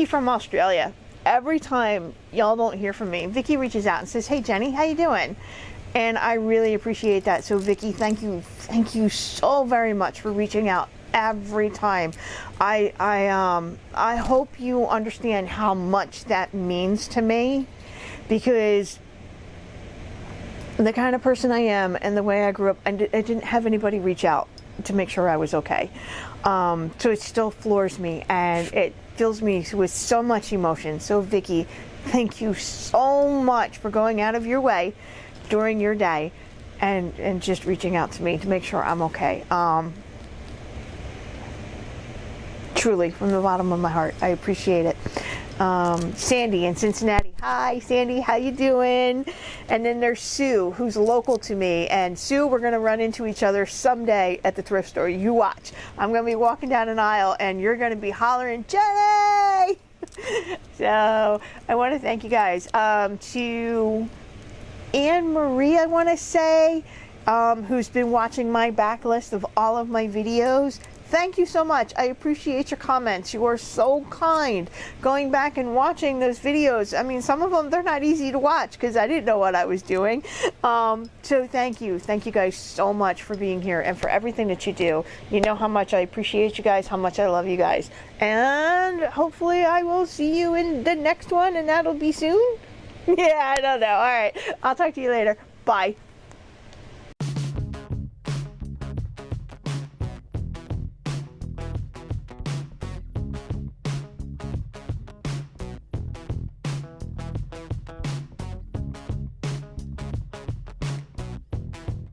from Australia. Every time y'all don't hear from me, Vicky reaches out and says, "Hey Jenny, how you doing?" And I really appreciate that. So Vicky, thank you so very much for reaching out every time. I hope you understand how much that means to me, because the kind of person I am and the way I grew up, I didn't have anybody reach out to make sure I was okay. So it still floors me and it fills me with so much emotion. So Vicky, thank you so much for going out of your way during your day and just reaching out to me to make sure I'm okay. Truly, from the bottom of my heart, I appreciate it. Sandy in Cincinnati. Hi Sandy, how you doing? And then there's Sue, who's local to me. And Sue, we're gonna run into each other someday at the thrift store. You watch. I'm gonna be walking down an aisle and you're gonna be hollering, "Jenny!" So I want to thank you guys. To Anne Marie, I want to say, who's been watching my backlist of all of my videos. Thank you so much. I appreciate your comments. You are so kind. Going back and watching those videos. I mean, some of them, they're not easy to watch because I didn't know what I was doing. So thank you. Thank you guys so much for being here and for everything that you do. You know how much I appreciate you guys, how much I love you guys. And hopefully I will see you in the next one, and that'll be soon. Yeah, I don't know. All right. I'll talk to you later. Bye.